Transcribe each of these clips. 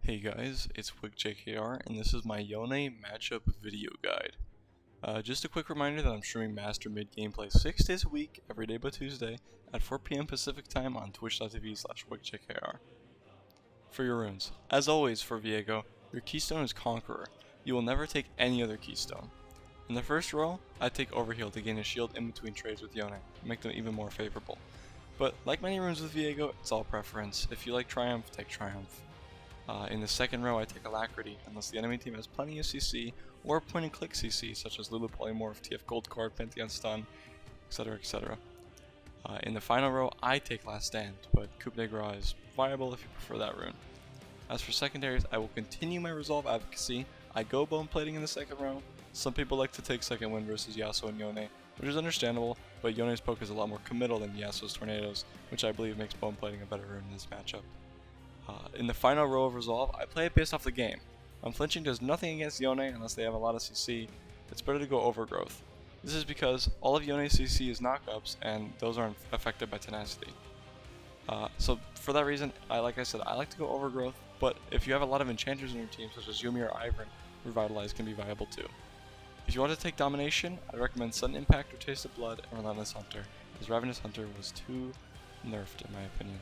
Hey guys, it's WickJKR, and this is my Yone matchup video guide. Just a quick reminder that I'm streaming Master Mid gameplay 6 days a week, every day but Tuesday, at 4 PM Pacific time on twitch.tv/WickJKR. For your runes, as always for Viego, your keystone is Conqueror. You will never take any other keystone. In the first row, I take Overheal to gain a shield in between trades with Yone, to make them even more favorable. But like many runes with Viego, it's all preference. If you like Triumph, take Triumph. In the second row, I take Alacrity, unless the enemy team has plenty of CC, or point and click CC, such as Lulu Polymorph, TF Gold Card, Pantheon Stun, etc. etc. In the final row, I take Last Stand, but Coup de Grace is viable if you prefer that rune. As for secondaries, I will continue my Resolve Advocacy. I go Bone Plating in the second row. Some people like to take Second Wind versus Yasuo and Yone, which is understandable, but Yone's poke is a lot more committal than Yasuo's Tornadoes, which I believe makes Bone Plating a better rune in this matchup. In the final row of Resolve, I play it based off the game. Unflinching does nothing against Yone unless they have a lot of CC. It's better to go Overgrowth. This is because all of Yone's CC is knockups, and those aren't affected by Tenacity. So for that reason, like I said, I like to go Overgrowth, but if you have a lot of enchanters in your team, such as Yumi or Ivern, Revitalize can be viable too. If you want to take Domination, I recommend Sudden Impact or Taste of Blood and Relentless Hunter, as Ravenous Hunter was too nerfed in my opinion.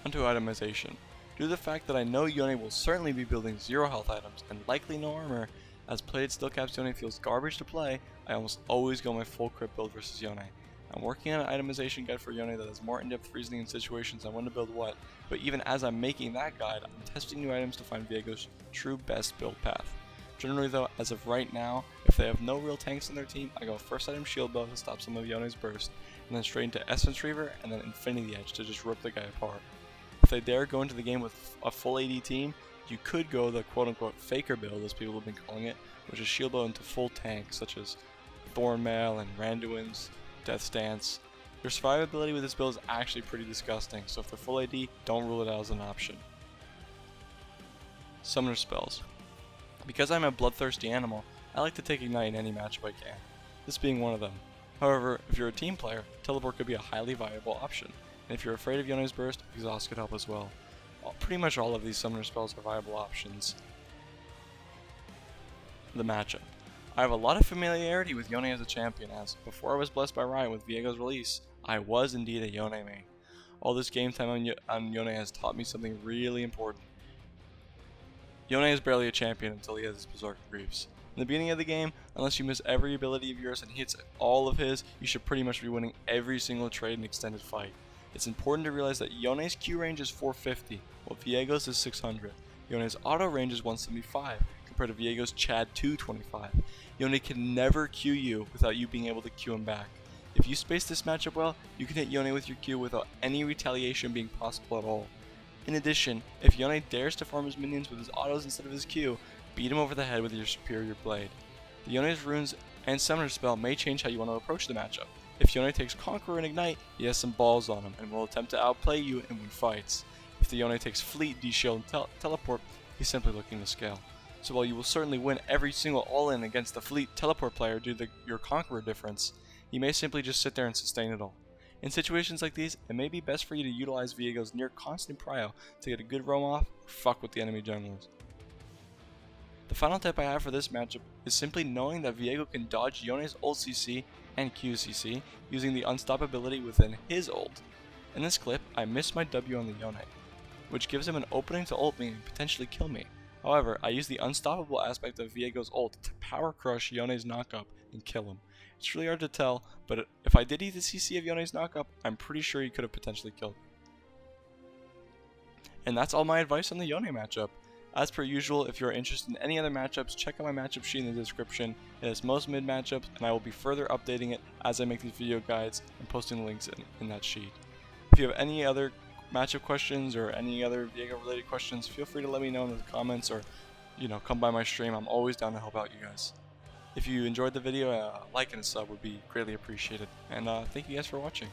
Onto Itemization. Due to the fact that I know Yone will certainly be building 0 health items and likely no armor, as Plated Steel Caps Yone feels garbage to play, I almost always go my full crit build versus Yone. I'm working on an itemization guide for Yone that has more in-depth reasoning in situations on when to build what, but even as I'm making that guide, I'm testing new items to find Viego's true best build path. Generally though, as of right now, if they have no real tanks in their team, I go first item Shield Bow to stop some of Yone's burst, and then straight into Essence Reaver, and then Infinity Edge to just rip the guy apart. If they dare go into the game with a full AD team, you could go the quote-unquote faker build, as people have been calling it, which is Shield Bow into full tanks, such as Thornmail and Randuin's, Death Dance. Your survivability with this build is actually pretty disgusting, so if they're full AD, don't rule it out as an option. Summoner Spells. Because I'm a bloodthirsty animal, I like to take Ignite in any matchup I can, this being one of them. However, if you're a team player, Teleport could be a highly viable option. And if you're afraid of Yone's burst, Exhaust could help as well. Pretty much all of these summoner spells are viable options. The matchup. I have a lot of familiarity with Yone as a champion, as before I was blessed by Riot with Viego's release, I was indeed a Yone main. All this game time on Yone has taught me something really important. Yone is barely a champion until he has his Berserker Greaves. In the beginning of the game, unless you miss every ability of yours and he hits all of his, you should pretty much be winning every single trade and extended fight. It's important to realize that Yone's Q range is 450, while Viego's is 600. Yone's auto range is 175, compared to Viego's Chad 225. Yone can never Q you without you being able to Q him back. If you space this matchup well, you can hit Yone with your Q without any retaliation being possible at all. In addition, if Yone dares to farm his minions with his autos instead of his Q, beat him over the head with your superior blade. The Yone's runes and Summoner Spell may change how you want to approach the matchup. If Yone takes Conqueror and Ignite, he has some balls on him and will attempt to outplay you and win fights. If the Yone takes Fleet, D-Shield, and Teleport, he's simply looking to scale. So while you will certainly win every single all-in against the Fleet Teleport player due to your Conqueror difference, you may simply just sit there and sustain it all. In situations like these, it may be best for you to utilize Viego's near constant prio to get a good roam off or fuck with the enemy junglers. The final tip I have for this matchup is simply knowing that Viego can dodge Yone's ult CC and Q CC using the unstoppability within his ult. In this clip, I missed my W on the Yone, which gives him an opening to ult me and potentially kill me. However, I use the unstoppable aspect of Viego's ult to power crush Yone's knockup and kill him. It's really hard to tell, but if I did eat the CC of Yone's knockup, I'm pretty sure he could have potentially killed me. And that's all my advice on the Yone matchup. As per usual, if you're interested in any other matchups, check out my matchup sheet in the description. It has most mid matchups, and I will be further updating it as I make these video guides and posting links in that sheet. If you have any other matchup questions or any other Viego related questions, feel free to let me know in the comments or come by my stream. I'm always down to help out you guys. If you enjoyed the video, a like and a sub would be greatly appreciated. And thank you guys for watching.